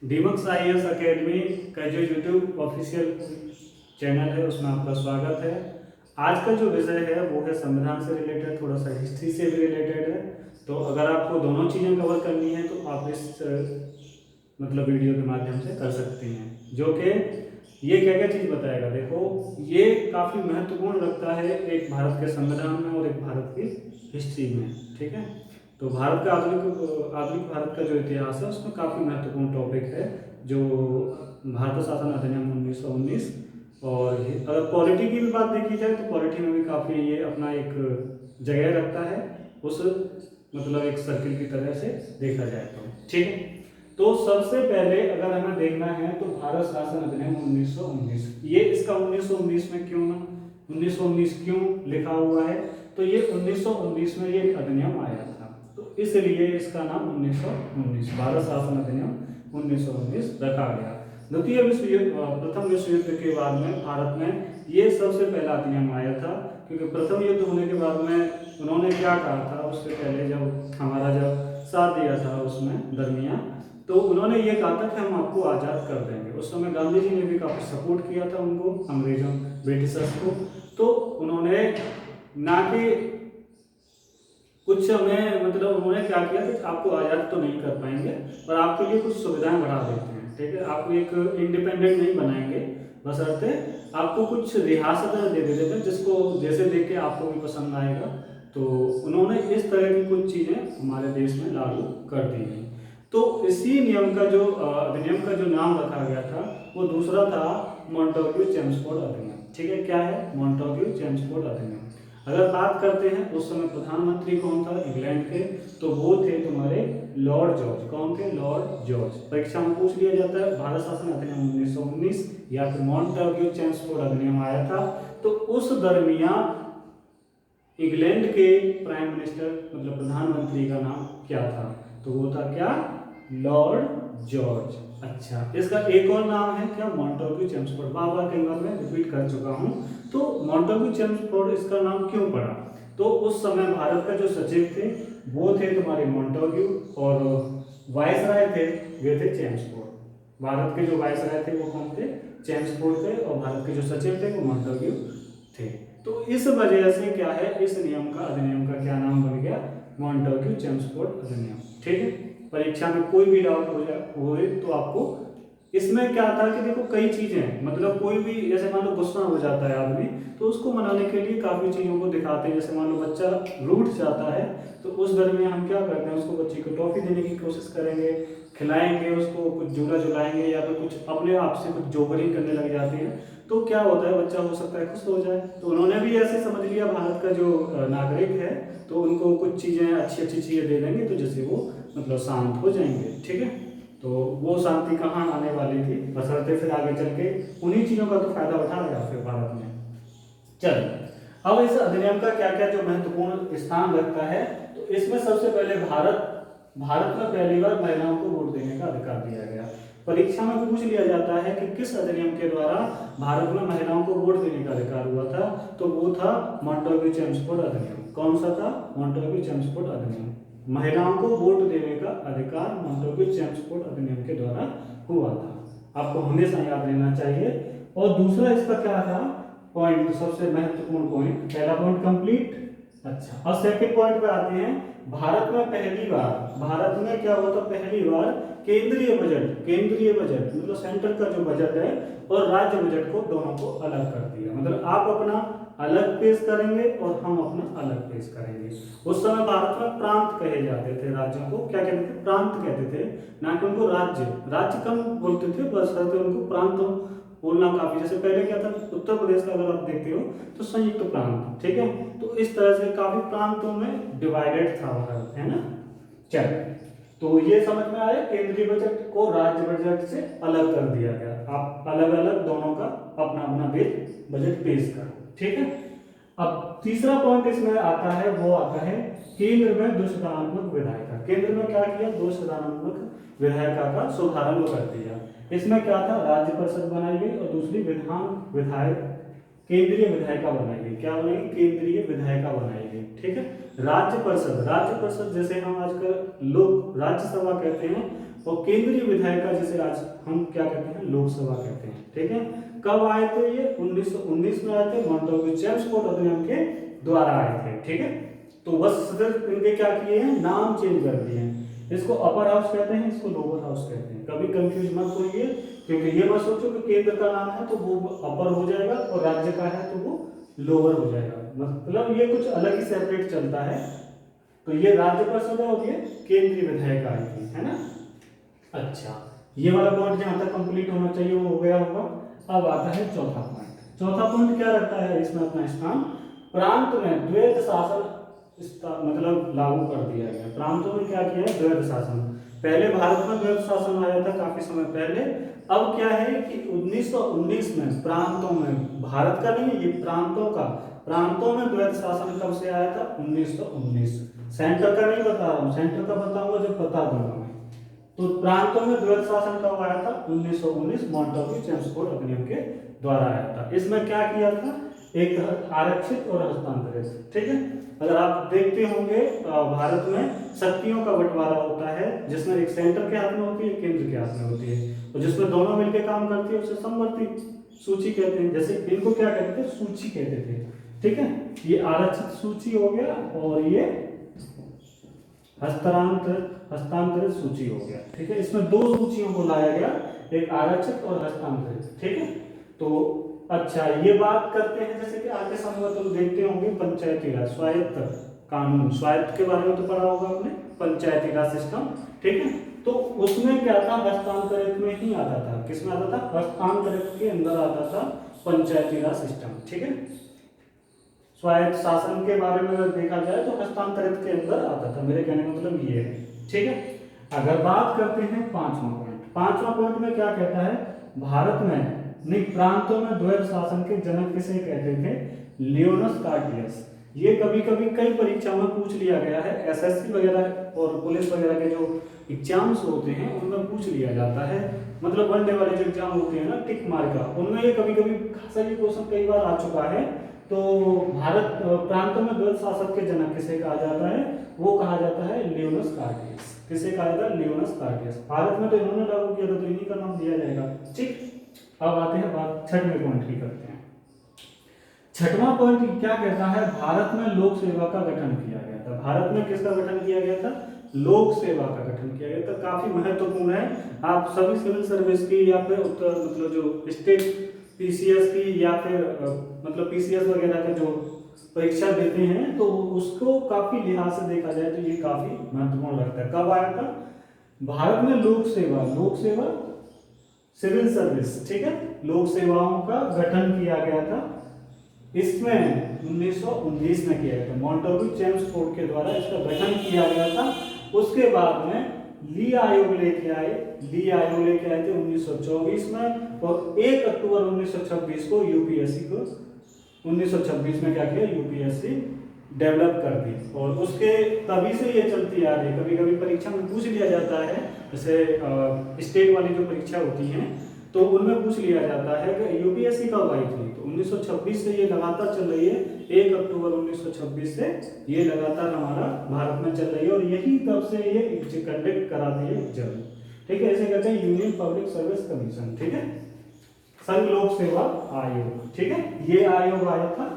Demux IAS academy का जो YouTube official channel है उसमें आपका स्वागत है। आज का जो विषय है वो है संविधान से रिलेटेड, थोड़ा सा हिस्ट्री से भी रिलेटेड है। तो अगर आपको दोनों चीज़ें कवर करनी है तो आप इस मतलब वीडियो के माध्यम से कर सकते हैं, जो कि ये क्या क्या चीज़ बताएगा। देखो, ये काफ़ी महत्वपूर्ण लगता है एक भारत के संविधान में और एक भारत की हिस्ट्री में। ठीक है, तो भारत का आधुनिक भारत का जो इतिहास है उसमें काफ़ी महत्वपूर्ण टॉपिक है, जो भारत शासन अधिनियम 1919। और अगर पॉलिटी की भी बात देखी जाए तो पॉलिटी में भी काफ़ी ये अपना एक जगह रखता है, उस मतलब एक सर्किल की तरह से देखा जाए तो। ठीक है, तो सबसे पहले अगर हमें देखना है तो भारत शासन अधिनियम 1919, ये इसका 1919 में क्यों, 1919 क्यों लिखा हुआ है, तो ये 1919 में ये अधिनियम आया था, तो इसलिए इसका नाम 1919 भारत शासन अधिनियम 1919 रखा गया। द्वितीय विश्व युद्ध, प्रथम विश्व युद्ध के बाद में भारत में ये सबसे पहला अधिनियम आया था, क्योंकि प्रथम युद्ध होने के बाद में उन्होंने क्या कहा था, उससे पहले जब हमारा जब साथ दिया था उसमें दरमियान, तो उन्होंने ये कहा था कि हम आपको आज़ाद कर देंगे। उस समय गांधी जी ने भी काफ़ी सपोर्ट किया था उनको, अंग्रेजों ब्रिटिशर्स को। तो उन्होंने ना कि कुछ हमें मतलब उन्होंने क्या किया कि आपको आज़ाद तो नहीं कर पाएंगे पर आपके लिए कुछ सुविधाएं बढ़ा देते हैं। ठीक है, आपको एक इंडिपेंडेंट नहीं बनाएंगे, बशर्ते आपको कुछ रियासत दे देते हैं जिसको जैसे देख के आपको भी पसंद आएगा। तो उन्होंने इस तरह की कुछ चीज़ें हमारे देश में लागू कर दी गई। तो इसी नियम का जो अधिनियम का जो नाम रखा गया था वो दूसरा था मॉन्टेग्यू चेम्सफोर्ड अधिनियम। ठीक है, क्या है मॉन्टेग्यू चेम्सफोर्ड अधिनियम। अगर बात करते हैं उस समय प्रधानमंत्री कौन था इंग्लैंड के, तो वो थे तुम्हारे लॉर्ड जॉर्ज। कौन थे? Lord George. परीक्षा में पूछ लिया जाता है भारत शासन अधिनियम 1919 या फिर मॉन्टेग्यू चेम्सफोर्ड अधिनियम आया था, तो उस दरमियान इंग्लैंड के प्राइम मिनिस्टर मतलब प्रधानमंत्री का नाम क्या था, तो वो था क्या? Lord George. अच्छा, इसका एक और नाम है क्या? Montagu Chelmsford. बार बार कई बार मैं रिपीट कर चुका हूँ। तो मॉन्टेग्यू चेम्सफोर्ड इसका नाम क्यों पड़ा, तो उस समय भारत का जो सचिव थे वो थे तुम्हारे मॉन्टेग्यू, और वायसराय थे वे थे चेम्सफोर्ड। भारत के जो वायसराय थे वो कौन थे? चेम्सफोर्ड थे, और भारत के जो सचिव थे वो मॉन्टेग्यू थे। तो इस वजह से क्या है, इस नियम का अधिनियम का क्या नाम बन गया? मॉन्टेग्यू चेम्सफोर्ड अधिनियम। ठीक है, परीक्षा में कोई भी डाउट हो तो आपको इसमें क्या था कि देखो कई चीजें मतलब कोई भी जैसे मान लो गुस्सा हो जाता है आदमी, तो उसको मनाने के लिए काफी चीजों को दिखाते हैं। जैसे मान लो बच्चा रूठ जाता है तो उस दरमियान हम क्या करते हैं, उसको बच्चे को टॉफी देने की कोशिश करेंगे, खिलाएंगे, उसको कुछ झूला झुलाएंगे या फिर कुछ अपने आप से कुछ जोगरी करने लग जाते हैं। तो क्या होता है, बच्चा हो सकता है खुश हो जाए। तो उन्होंने भी ऐसे समझ लिया भारत का जो नागरिक है, तो उनको कुछ चीज़ें अच्छी अच्छी चीज़ें दे देंगे तो जैसे वो मतलब शांत हो जाएंगे। ठीक है, तो वो शांति कहाँ आने वाली थी, बशर्ते फिर आगे चल के उन्हीं चीज़ों का तो फायदा उठा गया फिर भारत में। चलिए, अब इस अधिनियम का क्या क्या जो महत्वपूर्ण स्थान रखता है, तो इसमें सबसे पहले भारत में पहली बार महिलाओं को वोट देने का अधिकार दिया गया। परीक्षा में पूछ लिया जाता है कि किस अधिनियम के द्वारा भारत में महिलाओं को वोट देने का अधिकार हुआ था, तो वो था मॉन्टेग्यू चेम्सफोर्ड अधिनियम। कौन सा था? मॉन्टेग्यू चेम्सफोर्ड अधिनियम। महिलाओं को वोट देने का अधिकार मॉन्टेग्यू चेम्सफोर्ड अधिनियम के द्वारा हुआ था। आपको हमेशा याद रहना चाहिए। और दूसरा इसका क्या था पॉइंट, सबसे महत्वपूर्ण पॉइंट, पहला पॉइंट कंप्लीट। अच्छा, और सेकंड पॉइंट पे आते हैं। भारत में पहली बार, भारत में क्या हुआ था पहली बार, केंद्रीय बजट मतलब सेंटर का जो बजट है और राज्य बजट को दोनों को अलग कर दिया। मतलब आप अपना अलग पेश करेंगे और हम अपना अलग पेश करेंगे। उस समय भारत में प्रांत कहे जाते थे, राज्यों को क्या कहते थे? प्रांत कहते थे, ना कि उनको राज्य। राज्य कम बोलते थे, बस उनको प्रांत बोलना काफी। जैसे पहले क्या था, उत्तर प्रदेश का अगर आप देखते हो तो संयुक्त प्रांत। ठीक है, तो इस तरह से काफी प्रांतों में डिवाइडेड था भारत, है ना। चलिए, तो ये समझ में आया, केंद्रीय बजट को राज्य बजट से अलग कर दिया गया। आप अलग अलग दोनों का अपना अपना बजट पेश करो। ठीक है, अब तीसरा पॉइंट इसमें आता है, वो आता है केंद्र में दो सदनात्मक विधायिका। केंद्र में क्या किया? दो सदनात्मक विधायिका का शुभारंभ कर दिया। इसमें क्या था? राज्य परिषद बनाई गई और दूसरी विधायक केंद्रीय विधायिका बनाई गई। क्या बनाई? केंद्रीय विधायिका बनाई गई। ठीक है। राज्य परिषद, राज्य परिषद जैसे हम आजकल लोग राज्यसभा कहते हैं, और केंद्रीय विधायिका जिसे आज हम क्या कहते हैं? लोकसभा कहते हैं। ठीक है। कब आए थे ये? 1919 में आए थे, मॉन्टेग्यू चेम्सफोर्ड अधिनियम के द्वारा आए थे। ठीक है। तो बस सिर्फ इनके क्या किए हैं? नाम चेंज कर दिए हैं। इसको अपर हाउस कहते हैं, इसको लोअर हाउस कहते हैं। कभी कंफ्यूज मत होइए, क्योंकि ये मत सोचो कि केंद्र का नाम है तो वो अपर हो जाएगा और राज्य का है तो वो लोअर हो जाएगा। मतलब ये कुछ अलग ही सेपरेट चलता है। तो ये राज्य परिषद है और ये केंद्रीय विधायिका आई थी, है ना। अच्छा, ये वाला पॉइंट जहां तक कंप्लीट होना चाहिए वो हो गया होगा। अब आता है चौथा पॉइंट। चौथा पॉइंट क्या रखता है इसमें अपना स्थान? प्रांत में द्वैध शासन मतलब लागू कर दिया गया। प्रांतों में क्या किया है? द्वैध शासन। पहले भारत में द्वैध शासन आया था काफी समय पहले। अब क्या है कि 1919 में प्रांतों में, भारत का नहीं, ये प्रांतों का, प्रांतों में द्वैध शासन कब से आया था? 1919। सेंटर का नहीं बता रहा हूँ, सेंटर का बताऊंगा जब बता दूंगा मैं। तो प्रांतों में द्वैध शासन कब आया था? 1919 मॉन्टेग्यू चेम्सफोर्ड अधिनियम के द्वारा आया था। इसमें क्या किया था? एक आरक्षित और हस्तांतरित। ठीक है। अगर आप देखते होंगे भारत में शक्तियों का बंटवारा होता है, जिसमें एक सेंटर के हाथ में होती है, केंद्र के हाथ में होती है, और जिसमें दोनों मिलकर काम करती है उसे समवर्ती सूची कहते हैं। जैसे इनको क्या कहते थे? सूची कहते थे। ठीक है। ये आरक्षित सूची हो गया और ये हस्तांतरित सूची हो गया। ठीक है। इसमें दो सूचियों को लाया गया, एक आरक्षित और हस्तांतरित। ठीक है। तो अच्छा, ये बात करते हैं जैसे कि आगे समय में तुम देखते होंगे पंचायती राज, स्वायत्त कानून, स्वायत्त के बारे में तो पढ़ा होगा आपने, पंचायती राज सिस्टम। ठीक है। तो उसमें क्या था? हस्तांतरित में ही आता था। किसमें आता था? हस्तांतरित के अंदर आता था पंचायती राज सिस्टम। ठीक है। स्वायत्त शासन के बारे में अगर देखा जाए तो हस्तांतरित के अंदर आता था। मेरे कहने का मतलब ये है। ठीक है। अगर बात करते हैं पांचवा पॉइंट, पांचवा पॉइंट में क्या कहता है? भारत में नहीं, प्रांतों में द्वैध शासन के जनक किसे कहते थे? लियोनस कार्टियस। ये कभी कभी कई परीक्षाओं में पूछ लिया गया है। एसएससी वगैरह और पुलिस वगैरह के जो एग्जाम्स होते हैं उनमें पूछ लिया जाता है। मतलब वनडे वाले जो एग्जाम होते हैं ना, टिक मार का, उनमें ये कभी कभी खासा ये क्वेश्चन कई बार आ चुका है। तो भारत प्रांतों में द्वैध शासक के जनक किसे कहा जाता है? वो कहा जाता है लियोनस कार्टियस। किसे कहा जाता है? लियोनस कार्टियस। भारत में तो इन्होंने लागू किया था तो इन्हीं का नाम दिया जाएगा। ठीक। अब आते हैं बात छठवें पॉइंट की करते हैं। छठवां पॉइंट क्या कहता है? भारत में लोक सेवा का गठन किया गया था। भारत में किसका गठन किया गया था? लोक सेवा का गठन किया गया था। काफी महत्वपूर्ण है। आप सभी सिविल सर्विस की या फिर मतलब जो स्टेट पीसीएस की या फिर मतलब पीसीएस वगैरह का जो परीक्षा देते हैं तो उसको काफी लिहाज से देखा जाए तो ये काफी महत्वपूर्ण लगता है। कब आया था? भारत में लोक सेवा, लोक सेवा सिविल सर्विस, ठीक है, लोक सेवाओं का गठन किया गया था। इसमें 1919 में किया गया था, मॉन्टेग्यू चेम्सफोर्ड के द्वारा इसका गठन किया गया था। उसके बाद में ली आयोग लेके आए, ली आयोग लेके आए थे 1924 में, और 1 अक्टूबर 1926 को यूपीएससी को 1926 में क्या किया? यूपीएससी डेवलप कर दी। और उसके तभी से ये चलती आ रही है। कभी कभी परीक्षा में पूछ लिया जाता है, जैसे स्टेट वाली जो परीक्षा होती हैं तो उनमें पूछ लिया जाता है कि यूपीएससी कब आई थी, तो 1926 से ये लगातार चल रही है। 1 अक्टूबर 1926 से ये लगातार हमारा भारत में चल रही है, और यही तब से ये कंडक्ट कराती है एग्जाम। ठीक है, इसे कहते हैं यूनियन पब्लिक सर्विस कमीशन। ठीक है, संघ लोक सेवा आयोग। ठीक है, ये आयोग आया था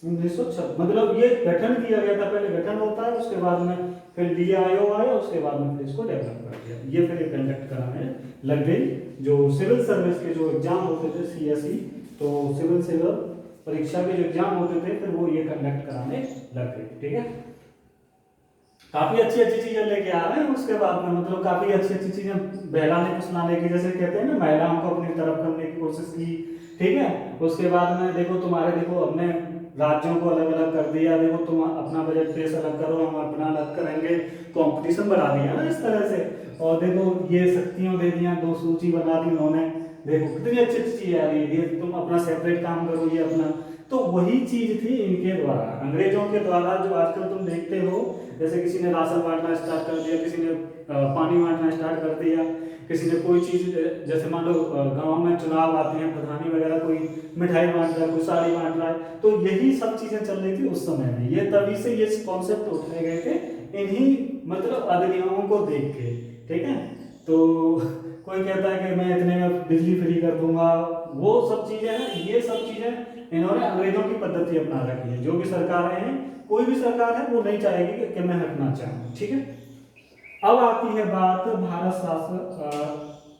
1906, मतलब ये गठन किया गया था। पहले गठन होता है, उसके बाद में फिर डी आयोग आया, उसके बाद में फिर इसको डेवलप कर दिया। ये फिर कंडक्ट कराने लग गई। जो सिविल सर्विस के जो एग्जाम होते थे सीएसई, तो सिविल सेवा परीक्षा के जो एग्जाम होते थे फिर वो ये कंडक्ट कराने लग गई। ठीक है, काफी अच्छी अच्छी चीजें लेके आ रहे हैं। उसके बाद में मतलब काफी अच्छी अच्छी चीजें बहलाने फुसलाने की, जैसे कहते हैं ना, महिलाओं को अपनी तरफ करने की कोशिश की। ठीक है, उसके बाद में देखो हमने राज्यों को अलग अलग कर दिया। देखो तुम अपना बजट पेश अलग करो, हम अपना अलग करेंगे, कंपटीशन बढ़ा दिया ना इस तरह से। और देखो ये शक्तियां दे दिया, 2 सूची बना दी उन्होंने। देखो कितनी अच्छी अच्छी चीज आ रही है, ये तुम अपना सेपरेट काम करो, ये अपना। तो वही चीज थी इनके द्वारा, अंग्रेजों के द्वारा। जो आजकल तुम देखते हो, जैसे किसी ने राशन बांटना स्टार्ट कर दिया, किसी ने पानी बांटना स्टार्ट कर दिया, किसी ने कोई चीज, जैसे मान लो गांव में चुनाव आते हैं, प्रधानी वगैरह, कोई मिठाई बांट रहा है, कोई साड़ी बांट रहा है, तो यही सब चीजें चल रही थी उस समय में। ये तभी से ये कॉन्सेप्ट उठाए गए थे इन्हीं मतलब अधिनियमों को देख के, ठीक है। तो कोई कहता है कि मैं इतने में बिजली फ्री कर दूंगा, वो सब चीजें हैं, ये सब चीजें इन्होंने अंग्रेजों की पद्धति अपना रखी है। जो भी सरकारें हैं, कोई भी सरकार है, वो नहीं चाहेगी कि मैं हटना चाहूँ, ठीक है। अब आती है बात भारत शासन।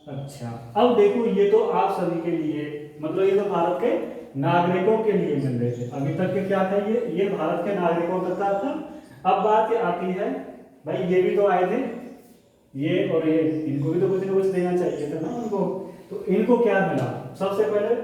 अच्छा, अब देखो, ये तो आप सभी के लिए, मतलब ये तो भारत के नागरिकों के लिए मिल रहे थे। अभी तक के क्या था, ये भारत के नागरिकों तक का था। अब बात आती है, भाई ये भी तो आए थे, ये और ये, इनको भी तो कुछ ना कुछ देना चाहिए था ना उनको। तो इनको क्या मिला, सबसे पहले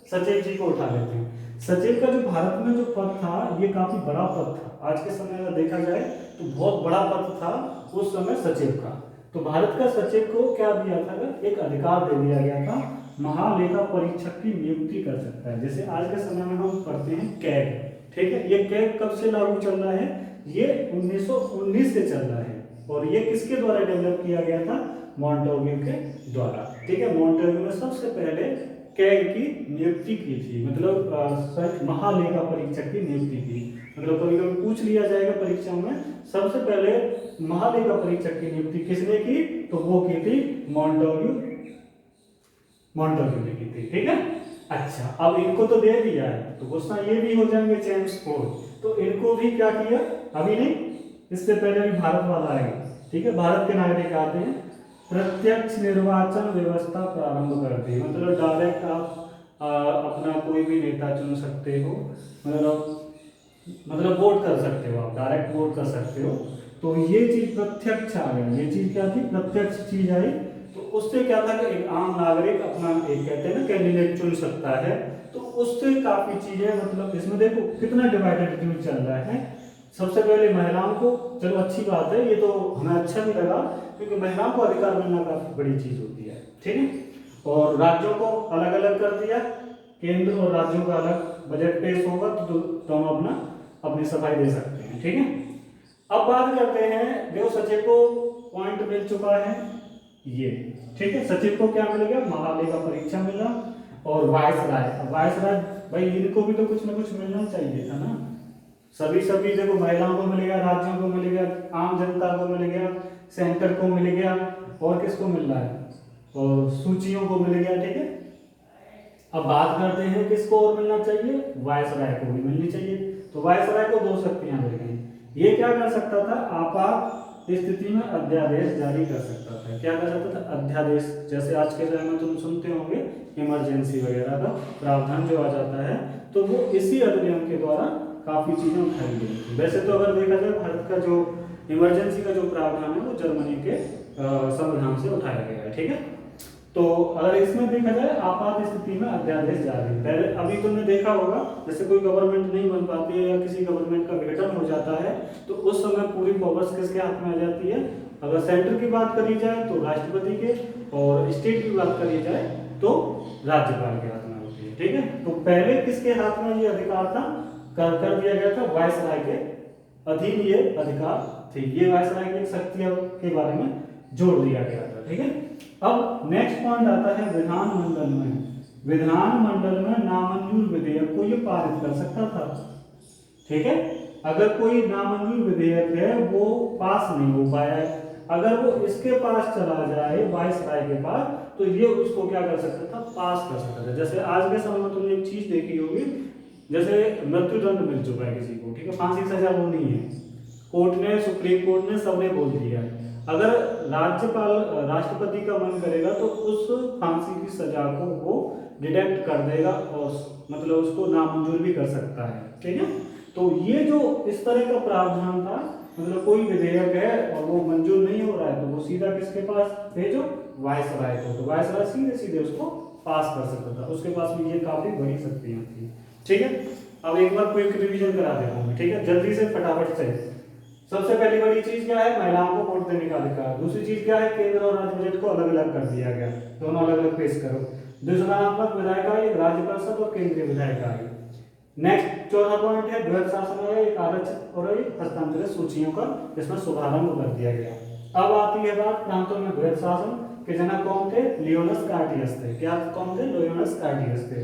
सचिव जी को उठा लेते हैं। सचिव का जो भारत में जो पद था, ये काफी बड़ा पद था। आज के समय में देखा जाए तो बहुत बड़ा पद था उस समय सचिव का। तो भारत का सचिव को क्या दिया था, एक अधिकार दे दिया गया था, महालेखा परीक्षक की नियुक्ति कर सकता है। जैसे आज के समय में हम पढ़ते हैं कैग, ठीक है। ये कैग कब से लागू चल रहा है, ये 1919 से चल रहा है। और ये किसके द्वारा डेवलप किया गया था, मॉन्टेग्यू के द्वारा, ठीक है। मॉन्टेग्यू ने सबसे पहले कैग की नियुक्ति की थी, मतलब महालेखा परीक्षक की नियुक्ति की। मतलब कभी कभी पूछ लिया जाएगा परीक्षाओं में, सबसे पहले महालेखा परीक्षक की नियुक्ति किसने की, तो वो की थी मॉन्टेग्यू ने की थी, ठीक है। अच्छा, अब इनको तो दे दिया है, तो क्वेश्चन ये भी हो जाएंगे जेम्स फोर्ड। तो इनको भी क्या किया, अभी नहीं, इससे पहले भी भारत वाला आएगा, ठीक है। भारत के नागरिक आते हैं, प्रत्यक्ष निर्वाचन व्यवस्था प्रारंभ कर दी। मतलब डायरेक्ट आप अपना कोई भी नेता चुन सकते हो, मतलब वोट कर सकते हो, आप डायरेक्ट वोट कर सकते हो। तो ये चीज प्रत्यक्ष आ गया, ये चीज क्या थी, प्रत्यक्ष चीज आई। तो उससे क्या था कि एक आम नागरिक अपना एक कहते हैं ना कैंडिडेट चुन सकता है। तो उससे काफी चीजें, मतलब इसमें देखो कितना डिवाइडेड व्यू चल रहा है। सबसे पहले महिलाओं को, चलो अच्छी बात है, ये तो हमें अच्छा भी लगा, क्योंकि महिलाओं को अधिकार मिलना काफी बड़ी चीज होती है, ठीक है। और राज्यों को अलग अलग कर दिया, केंद्र और राज्यों का अलग बजट पेश होगा, तो दोनों अपनी सफाई दे सकते हैं, ठीक है। अब बात करते हैं, देखो सचिव को पॉइंट मिल चुका है ये, ठीक है। सचिव को क्या मिल गया, महालेखा परीक्षा मिला। और वायसराय, भाई इनको भी तो कुछ ना कुछ मिलना चाहिए था ना। सभी देखो, महिलाओं को मिल गया, राज्यों को मिल गया, आम जनता को मिल गया, सेंटर को मिल गया, और किसको मिल रहा है, और सूचियों को मिल गया, ठीक है। अब बात करते हैं किसको और मिलना चाहिए, वायसराय को भी मिलनी चाहिए। तो वायसराय को 2 शक्तियां मिल गई। ये क्या कर सकता था, आपात स्थिति में अध्यादेश जारी कर सकता था। क्या कर सकता था, अध्यादेश। जैसे आज के समय में तुम सुनते होंगे इमरजेंसी वगैरह का प्रावधान जो आ जाता है, तो वो इसी अधिनियम के द्वारा काफी चीजें उठाई गई थी। वैसे तो अगर देखा जाए, भारत का जो इमरजेंसी का जो प्रावधान है, वो जर्मनी के संविधान से उठाया गया है, ठीक है। तो अगर इसमें देखा जाए, आपात स्थिति में अध्यादेश जारी, पहले अभी तुमने देखा होगा, जैसे कोई गवर्नमेंट नहीं बन पाती है या किसी गवर्नमेंट का विघटन हो जाता है, तो उस समय पूरी पावर्स किसके हाथ में आ जाती है। अगर सेंटर की बात करी जाए तो राष्ट्रपति के, और स्टेट की बात करी जाए तो राज्यपाल के हाथ में होती है, ठीक है। तो पहले किसके हाथ में ये अधिकार था, कर दिया गया था, वायसराय के अधीन ये अधिकार थे। ये वायसराय की शक्तियों के बारे में जोड़ दिया गया था, ठीक है। अब नेक्स्ट पॉइंट आता है विधानमंडल में। विधानमंडल में नामंजूर विधेयक को ये पारित कर सकता था, ठीक है। अगर कोई नामंजूर विधेयक है, वो पास नहीं हो पाया है, अगर वो इसके पास चला जाए, वायसराय के पास, तो ये उसको क्या कर सकता था, पास कर सकता था। जैसे आज के समय में तुमने एक चीज देखी होगी, जैसे मृत्युदंड मिल चुका है किसी को, ठीक है, फांसी की सजा वो नहीं है, कोर्ट ने, सुप्रीम कोर्ट ने, सबने बोल दिया है। अगर राष्ट्रपति का मन करेगा तो उस फांसी की सजा को वो डिडक्ट कर देगा, और मतलब उसको नामंजूर भी कर सकता है, ठीक है। तो ये जो इस तरह का प्रावधान था, मतलब कोई विधेयक है और वो मंजूर नहीं हो रहा है, तो वो सीधा किसके पास भेजो, वायसराय को। तो वायसराय सीधे उसको पास कर सकता था, उसके पास भी ये काफी बड़ी शक्तियां थी, ठीक है। अब एक बार क्विक रिवीजन करा देता हूँ, ठीक है, जल्दी से फटाफट से। सबसे पहली बड़ी चीज क्या है, महिलाओं को वोट देने का अधिकार। दूसरी चीज क्या है, केंद्र और राज्य बजट को अलग अलग कर दिया गया, दोनों अलग अलग पेश करो। द्विसदनात्मक विधायक आयोग, राज्य परिषद और केंद्रीय विधायक आयोग। नेक्स्ट चौथा पॉइंट है बृहद शासन है एक आरक्षित और एक हस्तांतरित सूचियों का इसमें शुभारंभ कर दिया गया। अब आती है बात प्रांतों में बृहद शासन के जनक कौन थे? लियोनस कार्टियस थे। क्या कौन थे? लियोनस कार्टियस थे।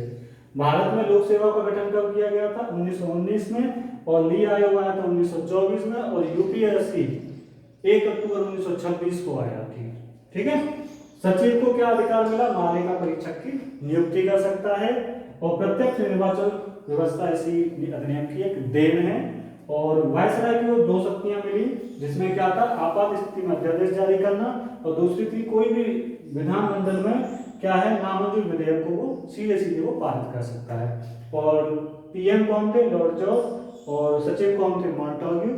भारत में लोक सेवा का गठन कब किया गया था? 1919 में, और ली आयोग आया था 1924 में, और यूपीएससी 1 अक्टूबर 1926 को आया थी। ठीक है। सचिव को क्या अधिकार मिला? मालिका परीक्षक की नियुक्ति कर सकता है, और प्रत्यक्ष निर्वाचन व्यवस्था इसी अधिनियम की एक देन है। और वायसराय की दो शक्तियां मिली, जिसमें क्या था? आपात स्थिति में अध्यादेश जारी करना, और दूसरी थी कोई भी विधानमंडल में क्या है नामंजूर विधेयक को वो सीधे सीधे वो पारित कर सकता है। और पीएम कौन थे? लॉर्ड जॉर्ज, और सचिव कौन थे? मॉन्टाग्यू,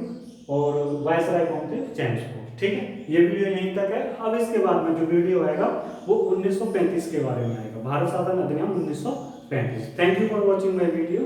और वायसराय कौन थे? चैम्सफोर्ड। ठीक है, ये वीडियो यहीं तक है। अब इसके बाद में जो वीडियो आएगा वो 1935 के बारे में आएगा, भारत शासन अधिनियम 1935। Thank you for watching my video.